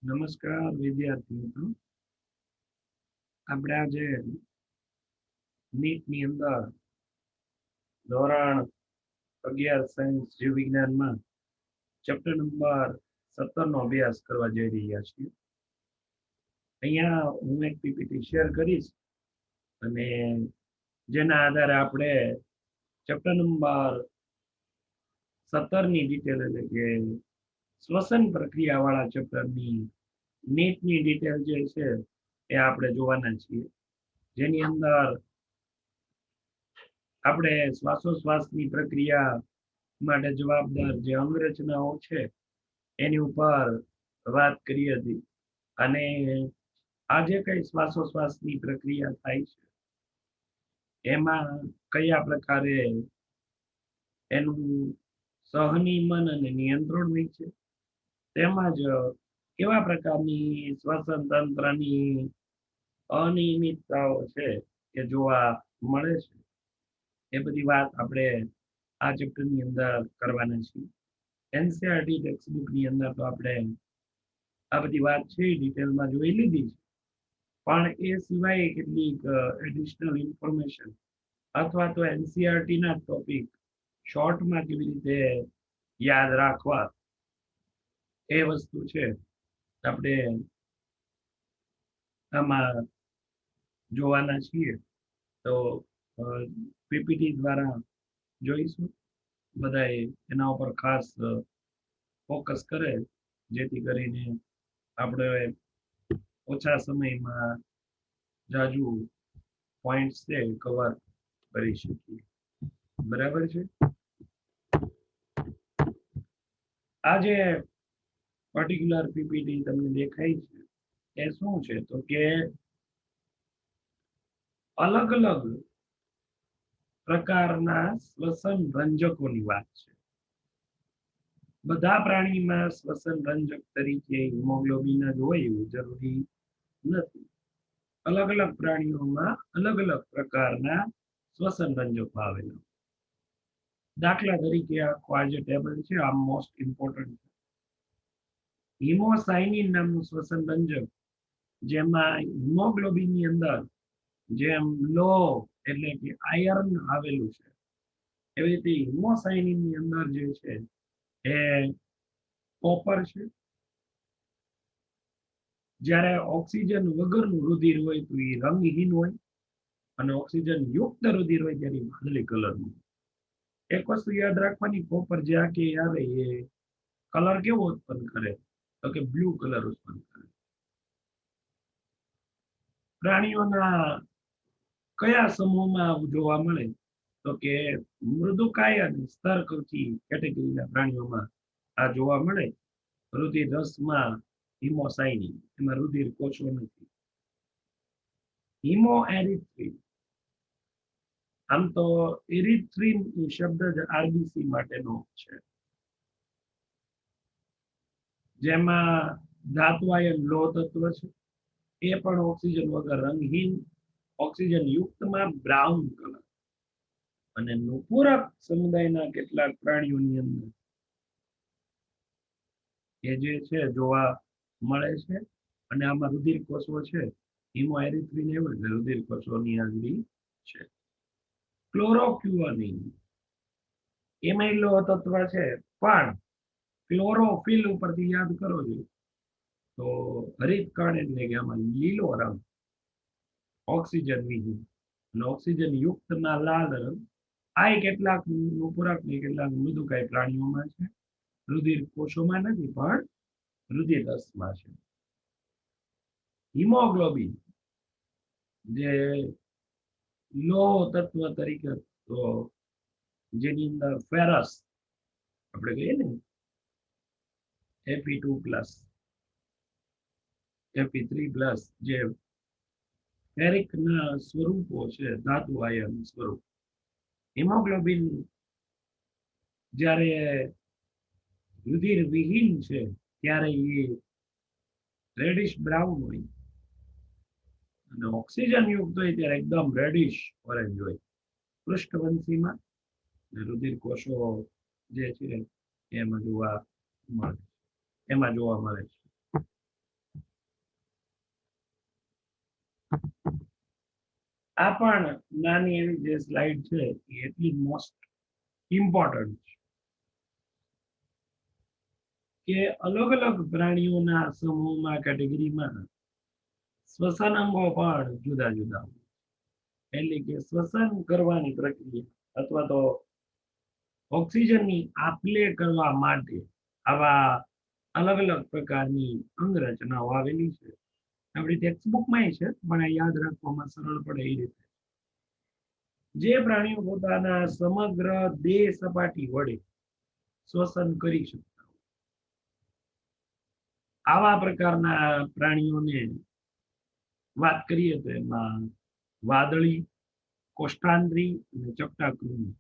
નમસ્કાર વિદ્યાર્થી મિત્રો. આપણે આજે નીટ ની અંદર ધોરણ 11 સાયન્સ જીવ વિજ્ઞાનમાં ચેપ્ટર નંબર 17 નો અભ્યાસ કરવા જઈ રહ્યા છીએ. અહીંયા હું એક પીપીટી શેર કરીશ અને જેના આધારે આપણે ચેપ્ટર નંબર 17 ની ડિટેલ એટલે કે શ્વસન પ્રક્રિયા વાળા ચેપ્ટરની નીટની ડિટેલ જે છે એ આપણે જોવાના છીએ, જેની અંદર આપણે શ્વાસોશ્વાસની પ્રક્રિયા માટે જવાબદાર જે અંગરચનાઓ છે એની ઉપર વાત કરી હતી. અને આ જે કઈ શ્વાસોશ્વાસની પ્રક્રિયા થાય છે એમાં કયા પ્રકારે એનું સહનિયમન અને નિયંત્રણ હોય છે, તેમજ કેવા પ્રકારની શ્વસન તંત્રની અનિયમિતતાઓ છે એ જોવા મળે છે. એ બધી વાત આપણે આ ચેપ્ટરની અંદર કરવાના છીએ. એનસીઆરટી ટેક્સ્ટબુક ની અંદર તો આપણે આ બધી વાત છે ડિટેલમાં જોઈ લીધી છે, પણ એ સિવાય કેટલીક એડિશનલ ઇન્ફોર્મેશન અથવા તો એનસીઆરટી ના ટોપિક શોર્ટમાં કેવી રીતે યાદ રાખવા એ વસ્તુ છે આપણે આમાં જોવાના છીએ. તો પીપીટી દ્વારા જોઈશું. બધાએ એના ઉપર ખાસ ફોકસ કરે જેથી કરીને આપણે ઓછા સમયમાં જાજુ પોઈન્ટ્સ છે કવર કરી શકીએ. બરાબર છે. આ જે પર્ટિક્યુલર પીપીટી તમને દેખાય છે એ શું છે તો કે અલગ અલગ પ્રકારના શ્વસન રંજકોની વાત છે. બધા પ્રાણીમાં શ્વસન રંજક તરીકે હિમોગ્લોબિન જ હોય એવું જરૂરી નથી. અલગ અલગ પ્રાણીઓમાં અલગ અલગ પ્રકારના શ્વસન રંજકો આવેલા. દાખલા તરીકે આખો આ જે ટેબલ છે આ મોસ્ટ ઇમ્પોર્ટન્ટ છે. હિમોસાઇનિન નામનું શ્વસન રંજક, જેમાં હિમોગ્લોબિન ની અંદર જેમ લો એટલે કે આયર્ન આવેલું છે, એવી રીતે હિમોસાઇનિન ની અંદર જે છે એ કોપર છે. જ્યારે ઓક્સિજન વગરનું રુધિર હોય તો એ રંગહીન હોય, અને ઓક્સિજન યુક્ત રુધિર હોય ત્યારે વાદળી કલરનું. એક વસ્તુ યાદ રાખવાની, કોપર જે આખી આવે એ કલર કેવો ઉત્પન્ન કરે તો કે બ્લુ કલર ઉત્પન્ન કરે. પ્રાણીઓના કયા સમૂહમાં જોવા મળે તો કે મૃદુકાય અને સ્તરકવચી કેટેગરીના પ્રાણીઓમાં આ જોવા મળે. રુધિર રસમાં હિમોસાઇનિન, એમાં રુધિર કોષો નથી. હિમોએરિથ્રિન, આમ તો એરિથ્રિન શબ્દ જ આરબીસી માટેનો છે, જેમાં ધાતુ આયન લોહ તત્વ છે. એ પણ ઓક્સિજન વગર રંગહીન, ઓક્સિજન યુક્તમાં બ્રાઉન કલર. અને નુપુરક સમુદાયના કેટલાક પ્રાણીઓની અંદર એ જે છે જોવા મળે છે. અને આમાં રુધિર કોષો છે, હિમોએરિથ્રિન એવું એટલે રુધિર કોષોની હાજરી છે. ક્લોરોક્યુઅનિન, એમાં લોહ તત્વ છે, પણ ક્લોરોફિલ ઉપરથી યાદ કરો છો તો હરિતકણ એટલે કે આમાં લીલો રંગ, ઓક્સિજન વિહીન અને ઓક્સિજન યુક્તના લાલ રંગ. આ કેટલાક નુપુરક ને કેટલાક મૃદુકાય પ્રાણીઓમાં છે. રુધિર કોષોમાં નથી પણ રુધિર રસમાં છે. હિમોગ્લોબિન જે લોહ તત્વ તરીકે, તો જેની અંદર ફેરસ આપણે કહીએ ને Fe2+, Fe3+, જે ફેરિક ના સ્વરૂપો છે, ધાતુ આયન સ્વરૂપ. હિમોગ્લોબિન જ્યારે રુધિર વિહીન છે ત્યારે એ રેડિશ બ્રાઉન હોય, અને ઓક્સિજન યુક્ત હોય ત્યારે એકદમ રેડિશ ઓરેન્જ હોય. પૃષ્ઠવંશીમાં રુધિર કોષો જે છે એમાં જોવા મળે છે. આ પણ નાની એવી જે સ્લાઇડ છે એ એટલી મોસ્ટ ઇમ્પોર્ટન્ટ છે કે અલગ અલગ પ્રાણીઓના સમૂહમાં કેટેગરીમાં શ્વસન અંગો પણ જુદા જુદા હોય. એટલે કે શ્વસન કરવાની પ્રક્રિયા અથવા તો ઓક્સિજનની આપ-લે કરવા માટે આવા અલગ અલગ પ્રકારની અંગરચનાઓ આવેલી છે. આપણી ટેક્સ્ટબુકમાં છે, પણ આ યાદ રાખવામાં સરળ પડે એ રીતે. જે પ્રાણીઓ પોતાના સમગ્ર દેહ સપાટી વડે શ્વસન કરી શકતા હોય આવા પ્રકારના પ્રાણીઓને વાત કરીએ તો એમાં વાદળી, કોષ્ટાંત્રી અને ચપટાકૃમિ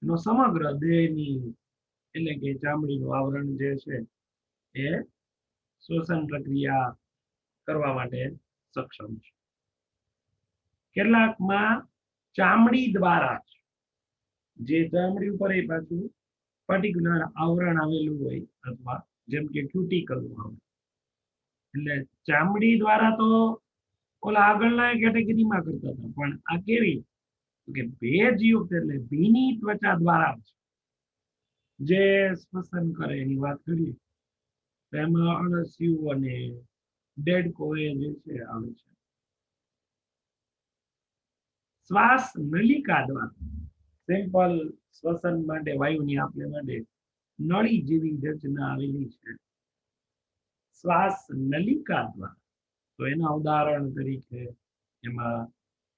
એનો સમગ્ર દેહની એટલે કે ચામડીનું આવરણ જે છે એ શ્વસન પ્રક્રિયા કરવા માટે સક્ષમ છે. કેટલાકમાં ચામડી દ્વારા જે ચામડી ઉપર એ પાછું પર્ટિક્યુલર આવરણ આવેલું હોય અથવા જેમ કે ક્યુટિકલ આવરણ, એટલે ચામડી દ્વારા તો ઓલા આગળના કેટેગરીમાં કરતા હતા, પણ આ કેવી કે ભેજયુક્ત એટલે ભીની ત્વચા દ્વારા જે શ્વસન કરે એની વાત કરીએ તો એમાં અળસિયું અને દેડકો એ જે છે આવે છે. શ્વાસ નલિકા દ્વારા સિમ્પલ શ્વસન માટે વાયુની આપલે માટે નળી જેવી રચના આવેલી છે. શ્વાસ નલિકા દ્વારા તો એના ઉદાહરણ તરીકે એમાં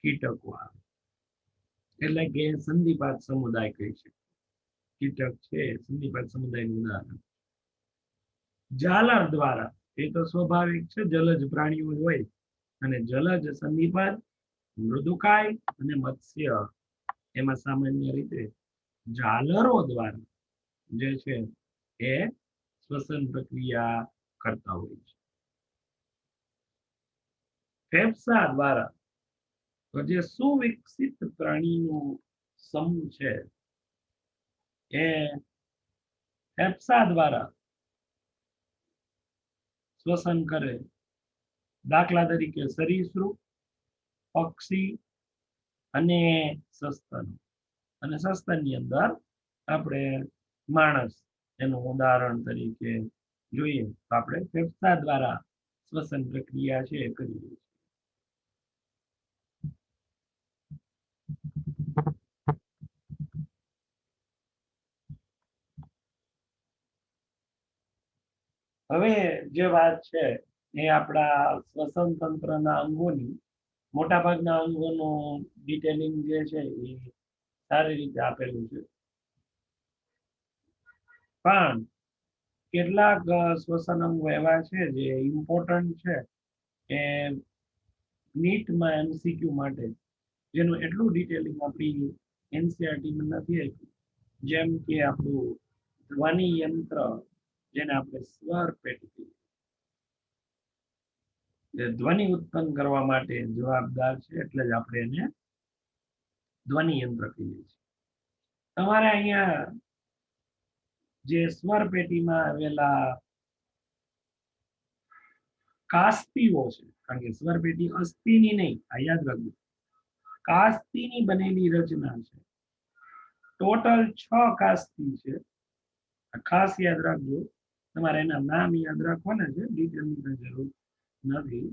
કીટકો આવે, એટલે કે સંધિપાત સમુદાય કહી છે. કીટક છે સંધિપાત સમુદાયનું ઉદાહરણ. જાલર દ્વારા એ તો સ્વાભાવિક છે, જલજ પ્રાણીઓ હોય અને જલજ સંધિપાત, મૃદુકાય અને મત્સ્ય એમાં સામાન્ય રીતે જાલરો દ્વારા જે છે એ શ્વસન પ્રક્રિયા કરતા હોય છે. ફેફસા દ્વારા તો જે સુવિકસિત પ્રાણીનો સમૂહ છે એ ફેફસા દ્વારા શ્વસન કરે. દાખલા તરીકે સરીસૃપ, પક્ષી અને સસ્તન. અને સસ્તનની અંદર આપણે માણસ એનું ઉદાહરણ તરીકે જોઈએ તો આપણે ફેફસા દ્વારા શ્વસન પ્રક્રિયા છે એ કરીએ છીએ. હવે જે વાત છે એ આપણા શ્વસન તંત્રના અંગોની મોટાભાગના અંગોનું ડિટેલિંગ જે છે એ સારી રીતે આપેલું છે, પણ કેટલાક શ્વસન અંગો એવા છે જે ઇમ્પોર્ટન્ટ છે એ નીટમાં એમસીક્યુ માટે જેનું એટલું ડિટેલિંગ આપણી એનસીઆરટીમાં નથી આપ્યું, જેમ કે આપણું ધ્વનિ યંત્ર જેને આપણે સ્વર પેટી જે ધ્વનિ ઉત્પન્ન કરવા માટે જવાબદાર છે, એટલે જ આપણે એને ધ્વનિ યંત્ર કહીએ છીએ. તમારે અહીંયા જે સ્વર પેટીમાં આવેલા કાસ્તીઓ છે, કારણ કે સ્વર પેટી અસ્થિની નહીં, આ યાદ રાખજો, કાસ્તીની બનેલી રચના છે. ટોટલ 6 કાસ્તી છે. ખાસ યાદ રાખજો, તમારે એના નામ યાદ રાખવાના છે, ડિટેલની કઈ જરૂર નથી.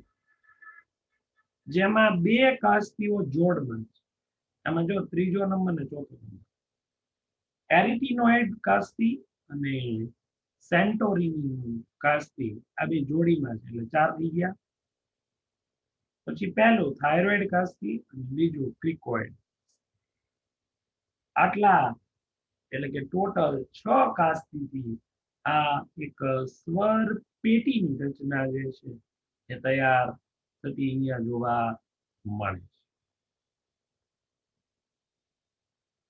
જેમાં 2 કાસ્તીઓ જોડમાં છે. આમાં જો ત્રીજો નંબર ને ચોથો નંબર, એરિટિનોઇડ કાસ્તી અને સેન્ટોરીની કાસ્તી આ બે જોડીમાં છે, એટલે 4 થઈ ગયા. પછી પહેલું થાઇરોઇડ કાસ્તી અને બીજું ક્રિકોઇડ. આટલા એટલે કે ટોટલ 6 કાસ્તીથી આ એક સ્વર પેટીની રચના જે છે એ તૈયાર થતી અહીંયા જોવા મળે છે.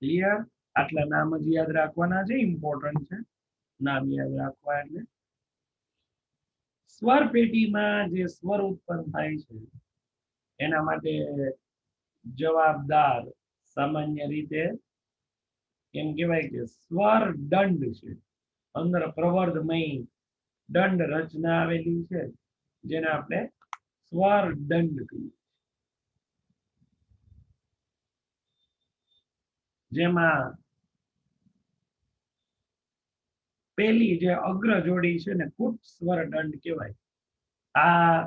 ક્લિયર? આટલા નામ જ યાદ રાખવાના છે, ઇમ્પોર્ટન્ટ છે નામ યાદ રાખવા. એટલે સ્વર પેટીમાં જે સ્વર ઉત્પન્ન થાય છે એના માટે જવાબદાર સામાન્ય રીતે એમ કહેવાય કે સ્વર દંડ છે. અંદર પ્રવર્ધમય દંડ રચના આવેલી છે જેને આપણે સ્વર દંડ કહીએ. જેમાં પેલી જે અગ્ર જોડી છે ને કુટ સ્વર દંડ કહેવાય. આ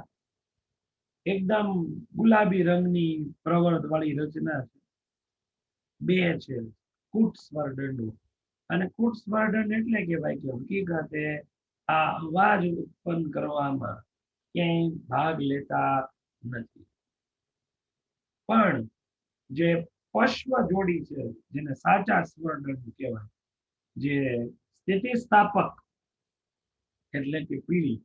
એકદમ ગુલાબી રંગની પ્રવર્ત વાળી રચના છે. બે છે કુટ સ્વર દંડો. અને કુટ સ્વર દંડ એટલે કહેવાય કે હકીકતે આ અવાજ ઉત્પન્ન કરવામાં ક્યાંય ભાગ લેતા નથી. પણ જે પશ્વ જોડી છે જેને સાચા સ્વર દંડ કહેવાય, જે સ્થિતિસ્થાપક એટલે કે પીળી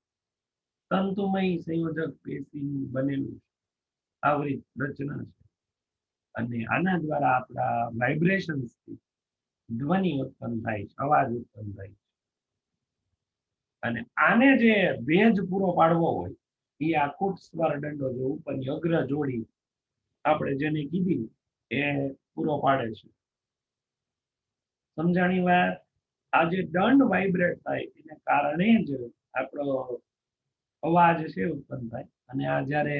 તંતુમય સંયોજક પેશીનું બનેલું આવૃત રચના છે. અને આના દ્વારા આપણા વાઇબ્રેશન્સ થી ધ્વનિ ઉત્પન્ન થાય છે, અવાજ ઉત્પન્ન થાય છે. અને આને જે ભેજ પૂરો પાડવો હોય એ આ કુટ સ્વર દંડો જે ઉપરની અગ્ર જોડી આપણે જેને કીધી એ પૂરો પાડે છે. સમજાણી વાત? આ જે દંડ વાઇબ્રેટ થાય એને કારણે જ આપણો અવાજ છે ઉત્પન્ન થાય. અને આ જ્યારે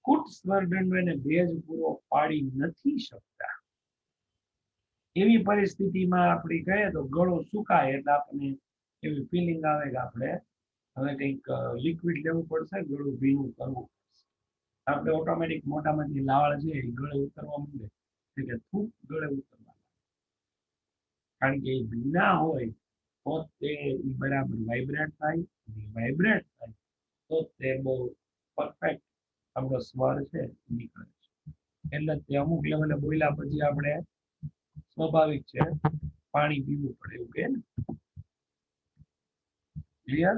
કુટ સ્વર દંડો એને ભેજ પૂરો પાડી નથી શકતા એવી પરિસ્થિતિમાં આપણે કહીએ તો ગળું સુકાય એટલે આપણને એવી ફિલિંગ આવે કે આપણે હવે કંઈક લિક્વિડ લેવું પડશે, ગળું ભીનું કરવું પડશે. આપણે ઓટોમેટિક મોટામાંથી લાળ છે એ ગળે ઉતરવા માંડે એટલે થૂક ગળે ઉતરવા, કારણ કે એ ભીના હોય તો તે બરાબર વાઇબ્રેટ થાય. વાઇબ્રેટ થાય તો તે બહુ પરફેક્ટ આપણો સ્વર છે નીકળે છે. એટલે તે અમુક લેવલે બોલ્યા પછી આપણે સ્વાભાવિક છે પાણી પીવું પડે એવું કે ને. ક્લિયર?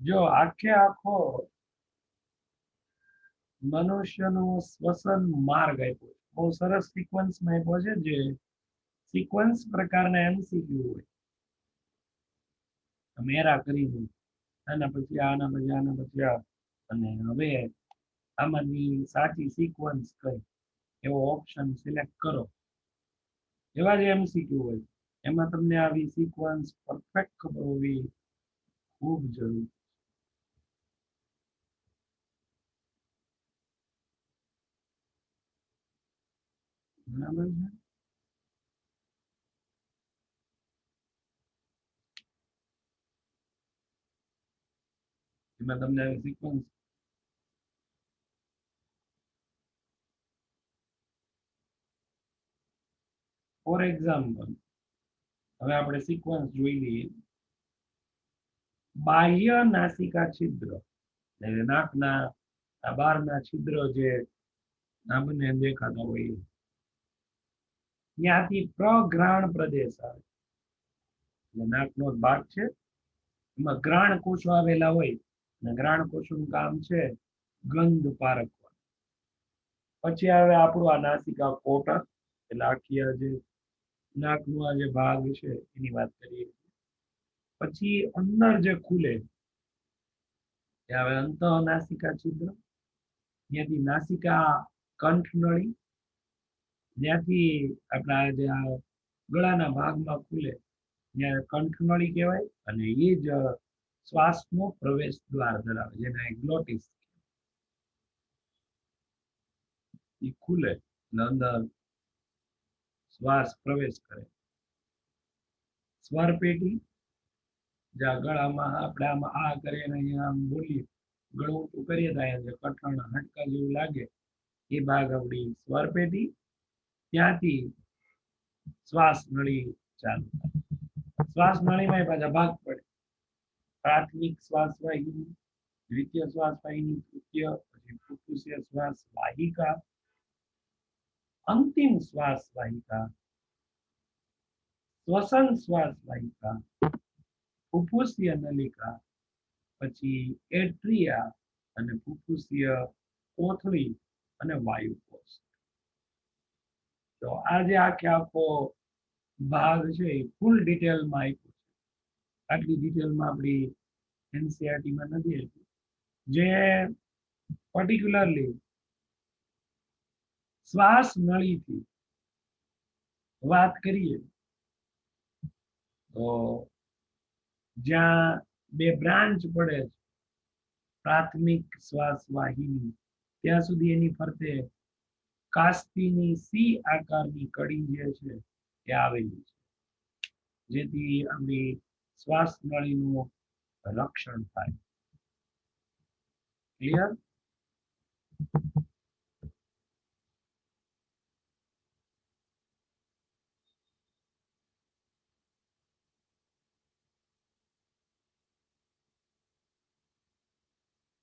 જો આખે આખો મનુષ્યનો શ્વસન માર્ગ આપ્યો, બહુ સરસ સિક્વન્સમાં આપ્યો છે. જે સિક્વન્સ પ્રકારના એમસીક્યુ હોય મેરા કરી દઉં, આના પછી આના પછી આના પછી આ, અને હવે આમાંની સાચી સિક્વન્સ કઈ એવો ઓપ્શન સિલેક્ટ કરો. એવા જે એમસીક્યુ હોય એમાં તમને આવી સિક્વન્સ પરફેક્ટ ખબર હોવી ખૂબ જરૂરી. બરાબર છે? એમાં તમને આવી સિક્વન્સ ફોર એક્ઝામ્પલ હવે આપણે સિક્વન્સ જોઈ લઈએ. બાહ્ય નાસિકા છિદ્ર એટલે નાકના આ બહારના છિદ્ર જે આપણને દેખાતા હોય ત્યાંથી પ્રઘ્રાણ પ્રદેશ આવે. એટલે નાકનો ભાગ છે એમાં ગ્રાણ કોષો આવેલા હોય અને ગ્રાણ કોષોનું કામ છે ગંધ પારખવા. પછી આવે આપણું આ નાસિકા કોટર એટલે આખી આ જે નાકનો આ જે ભાગ છે એની વાત કરીએ. પછી અંદર જે ખુલે એ આવે અંત નાસિકા છિદ્ર, ત્યાંથી નાસિકા કંઠનળી, જ્યાંથી આપણા જે આ ગળાના ભાગમાં ખુલે ત્યાં કંઠનળી કહેવાય. અને એ જ શ્વાસનો પ્રવેશ દ્વાર ધરાવે જેને ગ્લોટિસ એ ખુલે અને અંદર શ્વાસ પ્રવેશ કરે. સ્વર પેટી જ્યાં ગળામાં આપણે આમાં આ કરીએ ને અહીંયા આમ બોલીએ, ગળું ઊંચું કરીએ તો અહીંયા જે કઠણ હાડકા જેવું લાગે એ ભાગ આપણી સ્વર પેટી. ત્યાંથી શ્વાસ નળી ચાલુ થાય. શ્વાસ નળીમાં પાછા ભાગ પડે. પ્રાથમિક શ્વાસ વાહિની, દ્વિતીય શ્વાસ વાહિની, તૃતીય, પછી ફુફ્ફુસીય શ્વાસ વાહિકા, અંતિમ શ્વાસ વાહિકા, શ્વસન શ્વાસ વાહિકા, ફુફ્ફુસીય નલિકા, પછી એટ્રિયા અને ફુફ્ફુસીય કોથળી અને વાયુકોષ. તો આ જે આખો ભાગ છે એ ફૂલ ડિટેલમાં આપ્યું છે. આટલી ડિટેલમાં આપણી એનસીઆરટીમાં નથી આપ્યું. જે પર્ટિક્યુલરલી શ્વાસ નળીથી વાત કરીએ તો જ્યાં બે બ્રાન્ચ પડે છે, પ્રાથમિક શ્વાસ વાહિની ત્યાં સુધી એની ફરતે કાસ્તીની સી આકારની કડી જે છે એ આવેલી છે, જેથી આપણી શ્વાસ નળીનું રક્ષણ થાય. ક્લિયર?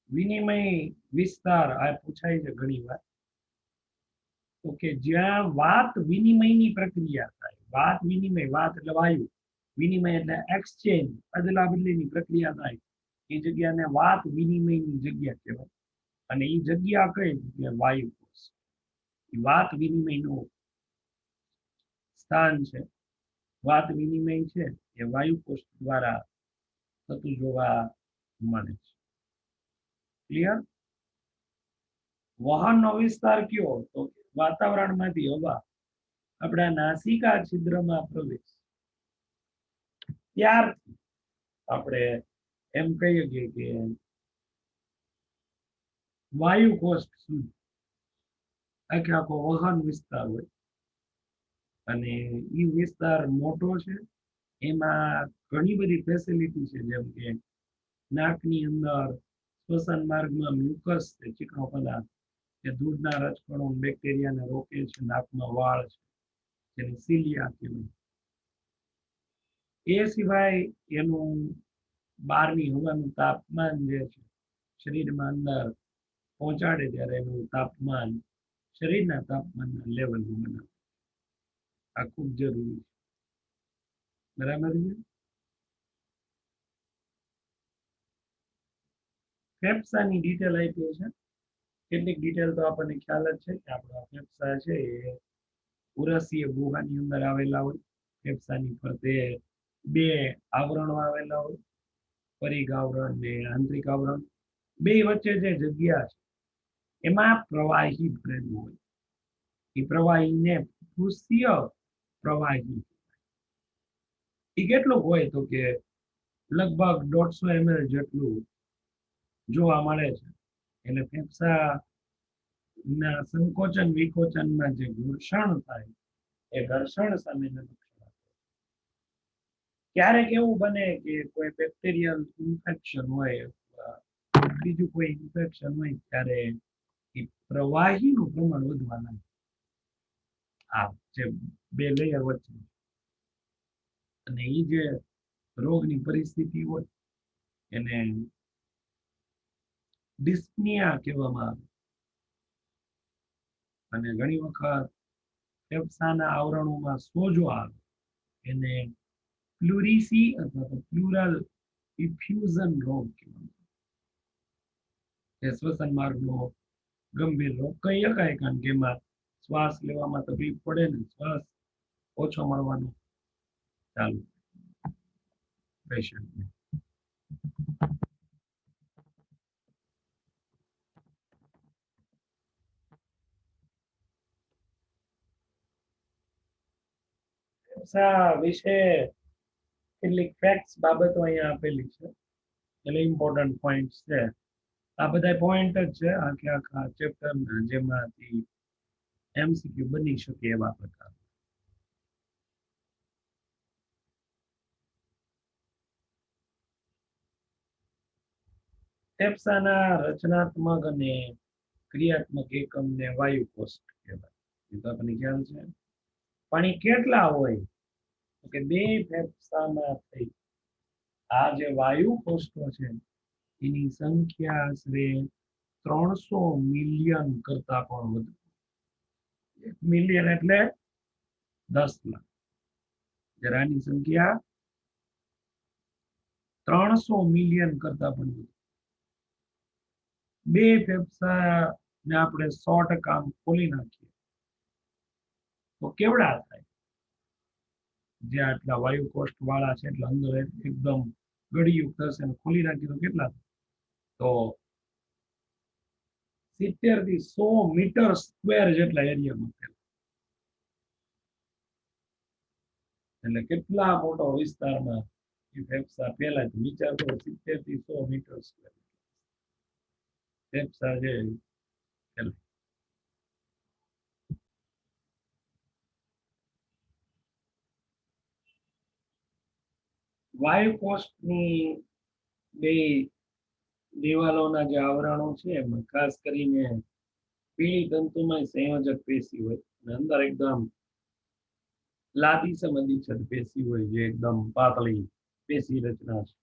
વિનિમય વિસ્તાર આ પૂછાય છે ઘણી વાર. તો કે જ્યાં વાત વિનિમયની પ્રક્રિયા થાય, વાત વિનિમય, વાત એટલે વાયુ, વિનિમય એટલે એક્સચેન્જ, અદલા બદલીની પ્રક્રિયા થાય, એ જગ્યાને વાત વિનિમયની જગ્યા કહેવાય. અને એ જગ્યા કઈ એટલે વાયુકોષ. એ વાત વિનિમયનું સ્થાન છે. વાત વિનિમય છે એ વાયુકોષ દ્વારા થતું જોવા મળે છે. ક્લિયર? વહનનો વિસ્તાર કયો? તો વાતાવરણમાંથી હવા આપણા નાસિકા છિદ્રમાં પ્રવેશ ત્યારથી આપણે એમ કહીએ કે વાયુકોષ સુધી આખે આખો વહન વિસ્તાર હોય. અને એ વિસ્તાર મોટો છે. એમાં ઘણી બધી ફેસિલિટી છે, જેમ કે નાકની અંદર શ્વસન માર્ગમાં મ્યુકસ છે, ચીકણો પદાર્થ, જે દૂધના રજકણો બેક્ટેરિયાને રોકે છે. નાકમાં વાળ છે, જેને સિલિયા કહેવાય. એ સિવાય એનું બહારની હવાનું તાપમાન જે છે શરીરમાં અંદર પહોંચાડે ત્યારે એનું તાપમાન શરીરના તાપમાનના લેવલનું બનાવે. આ ખૂબ જરૂરી છે. બરાબર છે? ફેફસાની ડિટેલ આપી છે. કેટલીક ડિટેલ તો આપણને ખ્યાલ જ છે કે આપણા ફેફસા છે એ ઉરસીય ગુહાની અંદર આવેલા હોય. ફેફસાની ફરતે બે આવરણો આવેલા હોય, પરિઘ આવરણ ને આંતરિક આવરણ. બે વચ્ચે જે જગ્યા છે એમાં પ્રવાહી ભરેલું હોય. એ પ્રવાહીને પૃષ્ઠીય પ્રવાહી. એ કેટલું હોય તો કે લગભગ 150 ml જેટલું જોવા મળે છે. એટલે ફેફસા ના સંકોચન વિકોચનમાં જે ઘર્ષણ થાય એ ઘર્ષણ સામે ક્યારેક એવું બને કે કોઈ બેક્ટેરિયલ ઇન્ફેક્શન હોય, બીજું કોઈ ઇન્ફેક્શન હોય, ત્યારે એ પ્રવાહીનું પ્રમાણ વધવા લાગે. આ જે બે લેયર વચ્ચે, અને એ જે રોગની પરિસ્થિતિ હોય એને ડિસ્પનિયા કહેવામાં આવે. અને ઘણી વખત ફેફસાના આવરણોમાં સોજો આવે એને પ્લુરિસી અથવા તો પ્લુરલ ઇફ્યુઝન રોગ કહેવામાં આવે. શ્વસન માર્ગનો ગંભીર રોગ કહી શકાય, કારણ કે એમાં શ્વાસ લેવામાં તકલીફ પડે ને શ્વાસ ઓછો મળવાનો ચાલુ પેશન્ટને. ફેફસા વિશે કેટલીક ફેક્ટ્સ બાબતો અહીંયા આપેલી છે, એટલે ઇમ્પોર્ટન્ટ પોઈન્ટ્સ છે. આ બધા પોઈન્ટ જ છે આખે આખા ચેપ્ટરના, જેમાંથી એમસીક્યુ બની શકે એવા પ્રકાર. ફેફસાના રચનાત્મક અને ક્રિયાત્મક એકમને વાયુકોષ કહેવાય. એ તો આપણને ખ્યાલ છે. પણ એ કેટલા હોય તો કે બે ફેફસામાં થઈ આ જે વાયુકોષો છે એની સંખ્યા આશરે 300 મિલિયન કરતા પણ વધુ. 1 મિલિયન એટલે 10 લાખ. જ્યારે આની સંખ્યા 300 મિલિયન કરતા પણ વધુ. બે ફેફસા ને આપણે 100% ખોલી નાખીએ તો કેવડા થાય? જે આટલા વાયુકોષ વાળા છે એટલે અંદર એકદમ ગળિયુક્ત હશે, ખોલી નાખીએ તો કેટલા થાય? તો 70 થી 100 મીટર સ્ક્વેર જેટલા એરિયામાં ફેલાય. એટલે કેટલા મોટો વિસ્તારમાં એ ફેફસા ફેલાય, તો વિચાર કરો 70 થી 100 મીટર સ્ક્વેર ફેફસા છે ફેલાય. વાયુ કોષની બે દિવાલોના જે આવરણો છે એમાં ખાસ કરીને પીળી તંતુમય સંયોજક પેશી હોય અને અંદર એકદમ લાદીસમ અધિચ્છદ પેશી હોય જે એકદમ પાતળી પેશી રચના છે.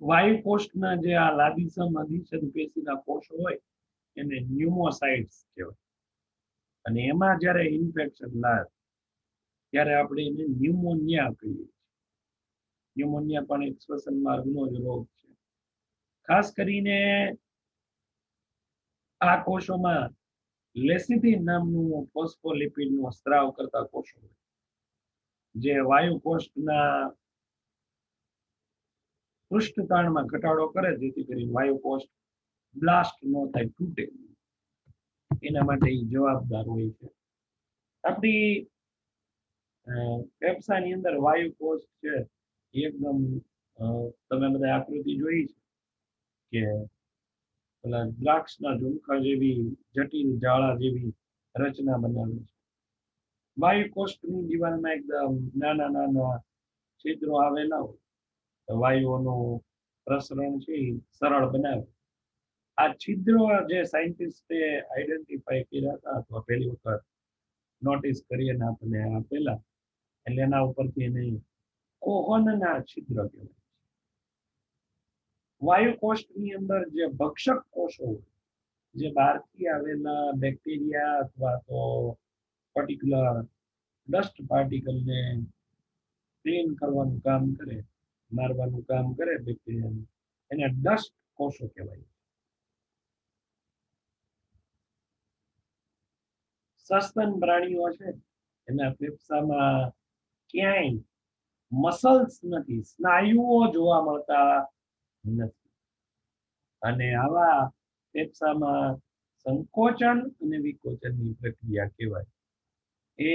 વાયુ કોષના જે આ લાદીસમ અધિચ્છદ પેશીના કોષો હોય એને ન્યુમોસાઇટ્સ કહેવાય અને એમાં જ્યારે ઇન્ફેક્શન લાગે ત્યારે આપણે એને ન્યુમોનિયા કહીએ. ન્યુમોનિયા પણ એક શ્વસન માર્ગનો જ રોગ છે. ખાસ કરીને આ કોષોમાં લેસિથિન નામનું ફોસ્ફોલિપિડનો સ્ત્રાવ કરતા કોષો જે વાયુ કોષના પૃષ્ઠતાણમાં ઘટાડો કરે જેથી કરીને વાયુ કોષ બ્લાસ્ટ ન થાય, તૂટે, એના માટે જવાબદાર હોય છે. આપણી ફેફસાની અંદર વાયુ કોષ છે એકદમ તમે બધા આકૃતિ જોઈ છે કે પેલા દ્રાક્ષના ઝુમખા જેવી જટિલ જાળા જેવી રચના બનાવે છે. વાયુ કોષની દિવાલમાં એકદમ નાના નાના છિદ્રો આવેલા હોય તો વાયુઓનું પ્રસરણ છે એ સરળ બનાવે. આ છિદ્રો જે સાયન્ટિસ્ટે આઈડેન્ટિફાઈ કર્યા હતા અથવા પહેલી વખત નોટિસ કરી અને આપણને આપેલા એટલે એના ઉપરથી એને કોહનના છિદ્ર કહેવાય. વાયુ કોષની અંદર જે ભક્ષક કોષો હોય જે બહારથી આવેલા બેક્ટેરિયા અથવા તો પર્ટિક્યુલર ડસ્ટ પાર્ટિકલને ક્લીન કરવાનું કામ કરે, મારવાનું કામ કરે બેક્ટેરિયાને, એને ડસ્ટ કોષો કહેવાય. સસ્તન પ્રાણીઓ છે એના ફેફસામાં ક્યાંય મસલ્સ નથી, સ્નાયુઓ જોવા મળતા નથી અને આવા ફેફસામાં સંકોચન અને વિકોચનની પ્રક્રિયા કહેવાય એ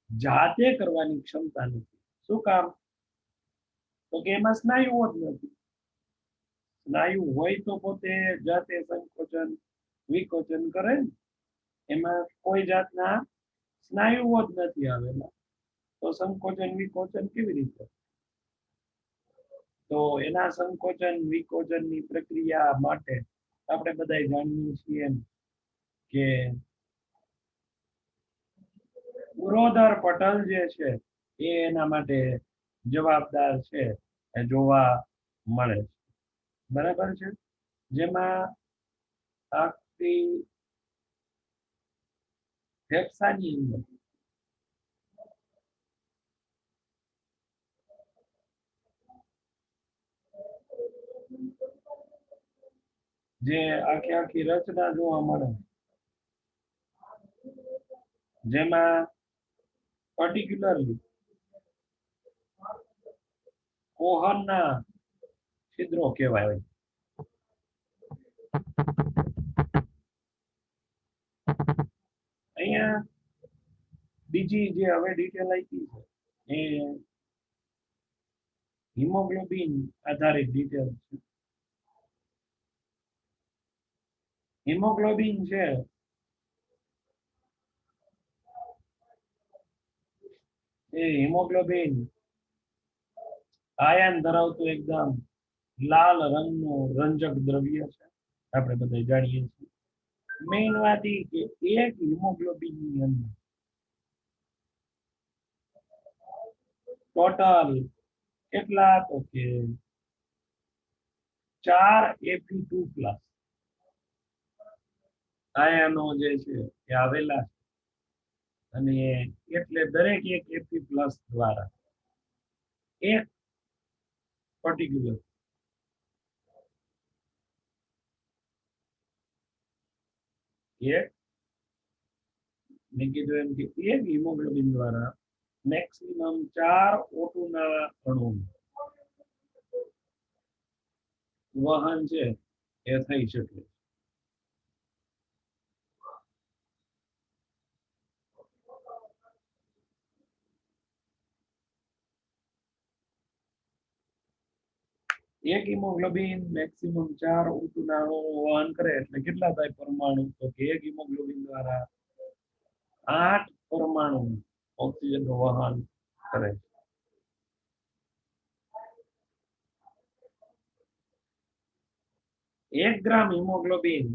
જાતે કરવાની ક્ષમતા નથી. શું કામ? તો કે એમાં સ્નાયુઓ જ નથી. સ્નાયુ હોય તો પોતે જાતે સંકોચન વિકોચન કરે ને, એમાં કોઈ જાતના સ્નાયુઓ જ નથી આવેલા તો સંકોચન વિકોચન કેવી રીતે? તો એના સંકોચન વિકોચનની પ્રક્રિયા માટે આપણે બધા જાણીએ છીએ એમ કે ઉરોદર પટલ જે છે એ એના માટે જવાબદાર છે એ જોવા મળે છે. બરાબર છે? જેમાં આખી ફેફસાની અંદર જે આખી રચના જોવા મળે જેમાં પર્ટિક્યુલરલી કોહનના છિદ્રો કહેવાય. અહીંયા બીજી જે હવે ડિટેલ આપી છે એ હિમોગ્લોબિન આધારિત ડિટેલ છે. હિમોગ્લોબિન છે એ હિમોગ્લોબિન આયન ધરાવતું એકદમ લાલ રંગનું રંજક દ્રવ્ય છે. આપણે બધા જાણીએ છીએ. મેઇન વાત એ કે એક હિમોગ્લોબિનની અંદર ટોટલ કેટલા? તો કે 4 Fe2+ આયનો જે છે એ આવેલા છે અને એટલે દરેક એક Fe+ દ્વારા એક પર્ટિક્યુલર મેં કીધું એમ કે એક હિમોગ્લોબિન દ્વારા મેક્સિમમ 4 O2 ના અણુ વહન છે એ થઈ શકે. એક હિમોગ્લોબિન મેક્સિમમ 4 O2 ના અણુ વહન કરે એટલે કેટલા થાય પરમાણુ? તો કે એક હિમોગ્લોબિન દ્વારા 8 પરમાણુ ઓક્સિજનનું વહન કરે છે. એક ગ્રામ હિમોગ્લોબિન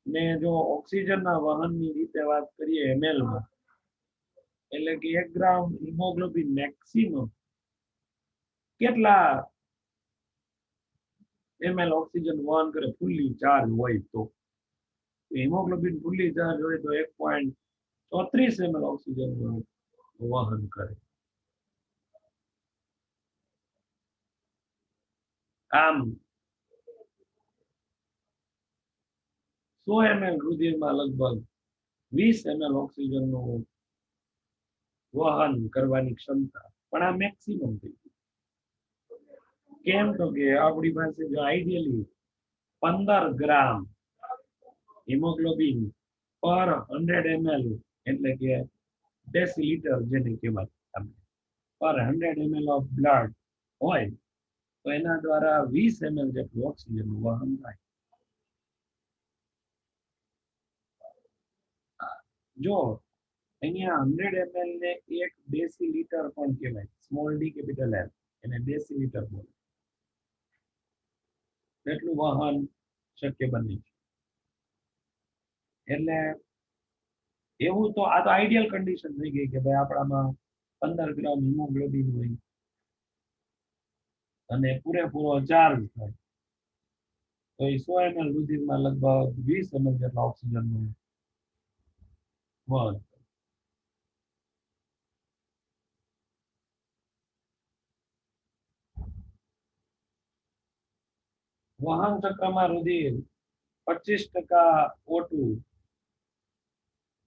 ને જો ઓક્સિજનના વહનની રીતે વાત કરીએ ml માં, એટલે કે 1 ગ્રામ હિમોગ્લોબિન મેક્સિમમ કેટલા ml ઓક્સિજન વહન કરે ફૂલ્લી ચાર્જ હોય તો. હિમોગ્લોબિન ફૂલ્લી ચાર્જ હોય તો 1.34 ml ઓક્સિજન વહન કરે. આમ 100 ml રુધિરમાં લગભગ 20 ml ઓક્સિજનનું વહન કરવાની ક્ષમતા, પણ આ મેક્સિમમ થઈ ગયું. કેમ તો કે આપણી પાસે જો આઈડિયલી 15 ગ્રામ હિમોગ્લોબિન પર 100 ml એટલે કે ડેસીલીટર જેને કહેવાય પર 100 ml ઓફ બ્લડ હોય તો એના દ્વારા 20 ml જેટલું ઓક્સિજનનું વહન થાય. જો અહીંયા 100 ml ને 1 ડેસીલીટર પણ કહેવાય, સ્મોલ ડી કેપિટલ એલ, એને ડેસીલીટર બોલે, એટલું વહન શક્ય બને છે. એટલે એવું તો આ તો આઈડિયલ કન્ડિશન થઈ ગઈ કે ભાઈ આપણામાં 15 ગ્રામ હિમોગ્લોબિન હોય અને પૂરેપૂરો ચાર્જ થાય તો એ 100 ml રુધિરમાં લગભગ 20 ml જેટલા ઓક્સિજનનું વહન. વહન ચક્રમાં રુધિર 25% O2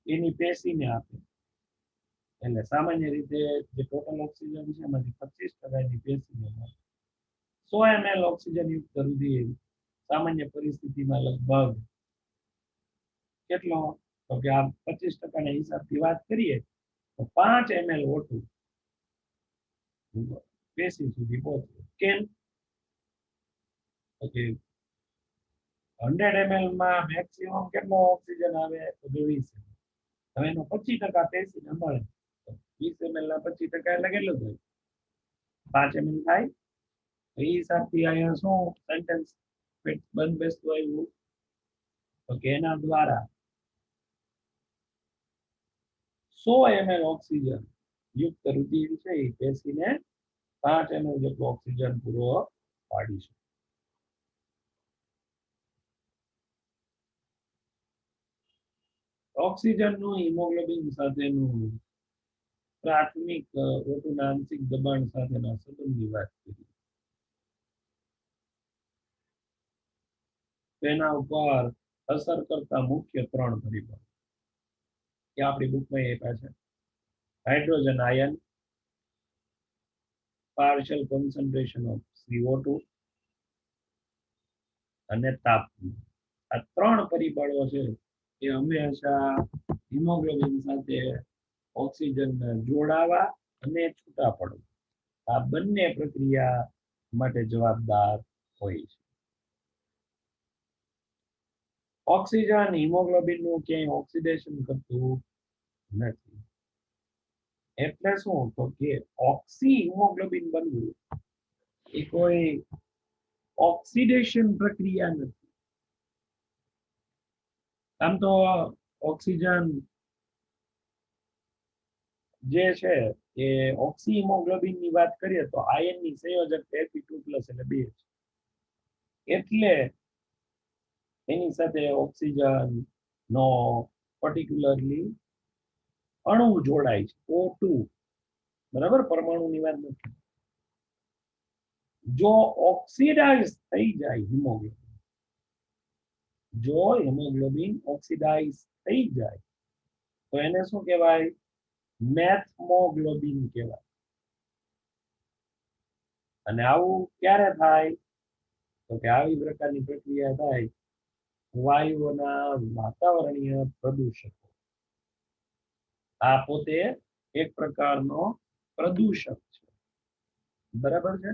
એની પેશીને આપે. એટલે સામાન્ય રીતે જે ટોટલ ઓક્સિજન છે એમાંથી 25% એની પેશીને મળે. 100 ml ઓક્સિજન યુક્ત રુધિર સામાન્ય પરિસ્થિતિમાં લગભગ કેટલો, તો કે આ 25% ના હિસાબથી વાત કરીએ તો 5 ml O2 પેશી સુધી પહોંચે. કેમ? ઓકે, 100 ml માં મેક્સિમમ કેટલો ઓક્સિજન આવે તો 20. હવે એનો 25% પેશીને મળે, 20 ml ના 25% એટલે કેટલું થાય? 5 ml થાય. એ હિસાબથી અહીંયા શું સેન્ટેન્સ બંધ બેસતું આવ્યું? તો કે એના દ્વારા 100 ml ઓક્સિજન યુક્ત રુધિર છે એ પેશીને 5 ml જેટલો ઓક્સિજન પૂરો પાડી છે. ઓક્સિજનનું હિમોગ્લોબિન સાથેનું પ્રાથમિક O2ના આંશિક દબાણ સાથેના સંબંધની વાત કરી. તેના ઉપર અસર કરતા મુખ્ય 3 પરિબળો કે આપણી બુકમાં આપ્યા છે. Hydrogen ion, partial concentration of CO2 અને તાપમાન. આ 3 પરિબળો છે એ હંમેશા હિમોગ્લોબિન સાથે ઓક્સિજન જોડાવા અને છૂટા પડવા, આ બંને પ્રક્રિયા માટે જવાબદાર હોય છે. ઓક્સિજન હિમોગ્લોબિનનું ક્યાંય ઓક્સિડેશન કરતું નથી. એટલે શું? તો કે ઓક્સી હિમોગ્લોબિન બનવું એ કોઈ ઓક્સિડેશન પ્રક્રિયા નથી. આમ તો ઓક્સિજન જે છે એ ઓક્સી હિમોગ્લોબિન ની વાત કરીએ તો આયનની સંયોજક Fe2+ એટલે 2 છે. એટલે એની સાથે ઓક્સિજન નો પર્ટિક્યુલરલી અણુ જોડાય છે O2, બરાબર, પરમાણુની વાત નથી. જો ઓક્સિડાઇઝ થઈ જાય હિમોગ્લોબિન, જો હિમોગ્લોબિન ઓક્સિડાઇઝ થઈ જાય તો એને શું કહેવાય? મેથમોગ્લોબિન કહેવાય. અને આવું ક્યારે થાય? તો કે આવી પ્રકારની પ્રક્રિયા થાય વાયુઓના વાતાવરણીય પ્રદૂષકો. આ પોતે એક પ્રકારનો પ્રદૂષક છે, બરાબર છે?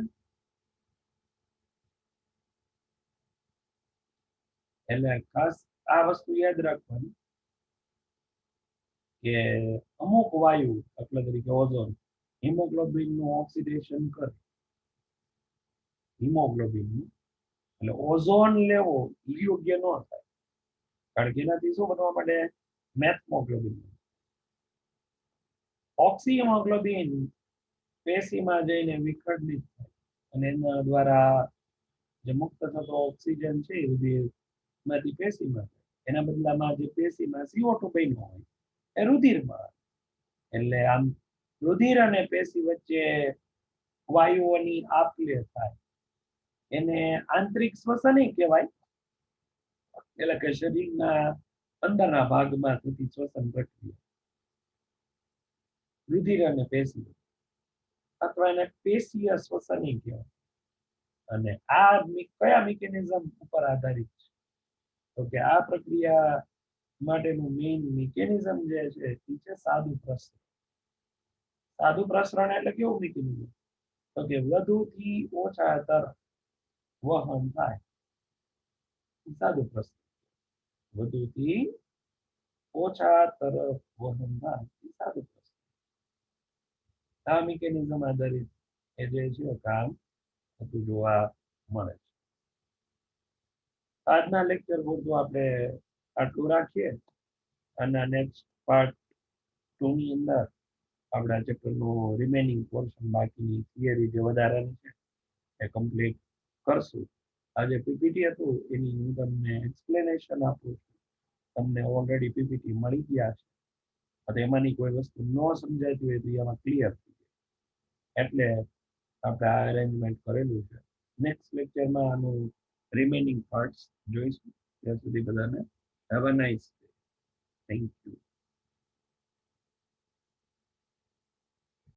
એટલે ખાસ આ વસ્તુ યાદ રાખવાની કે અમુક વાયુ દાખલા તરીકે ઓઝોન હિમોગ્લોબિન નું ઓક્સિડેશન કરે હિમોગ્લોબિન નું, એટલે ઓઝોન લેવો એ યોગ્ય ન થાય, કારણ કે એનાથી શું બનવા માટે મેથમોગ્લોબિન ઓક્સિહિમોગ્લોબિન પેશીમાં જઈને વિખંડિત થાય અને એના દ્વારા જે મુક્ત થતો ઓક્સિજન છે એ રુધિરમાંથી પેશીમાં એના બદલામાં જે પેશીમાં CO2 બન્યો હોય એ રુધિરમાં, એટલે આમ રુધિર અને પેશી વચ્ચે વાયુઓની આપ-લે થાય એને આંતરિક શ્વસન કહેવાય, એટલે કે શરીરના અંદરના ભાગમાં થતી શ્વસન પ્રક્રિયા રુધિર અને પેશી, અથવા એને પેશીય શ્વસન કહેવાય. અને આ કયા મિકેનિઝમ ઉપર આધારિત છે, તો કે આ પ્રક્રિયા માટેનું મેઇન મિકેનિઝમ જે છે એ છે સાદું પ્રસરણ. સાદું પ્રસરણ એટલે કેવું મિકેનિઝમ, તો કે વધુથી ઓછા તરફ વહન થાય, સાદું પ્રસરણ. વધુથી ઓછા તરફ વહન થાય સાદું પ્રસરણ. આ મિકેનિઝમ આધારિત એ જે છે કામ થતું જોવા મળે છે. આજના લેક્ચર પૂરતું આપણે આટલું રાખીએ અને નેક્સ્ટ પાર્ટ 2 ની અંદર આપણા ચેપ્ટરનું રિમેનિંગ પોર્શન બાકીની થિયરી જે વધારાની છે એ કમ્પ્લીટ કરશું. આજે પીપીટી હતું એની હું તમને એક્સપ્લેનેશન આપું છું. તમને ઓલરેડી પીપીટી મળી ગયા છે, તો એમાંની કોઈ વસ્તુ ન સમજાતી હોય તો એમાં ક્લિયર થઈ જાય, એટલે આપણે આ અરેન્જમેન્ટ કરેલું છે. નેક્સ્ટ લેક્ચરમાં આનું રિમેનિંગ પાર્ટ્સ જોઈશું. ત્યાં સુધી બધાને have a nice day. Thank you.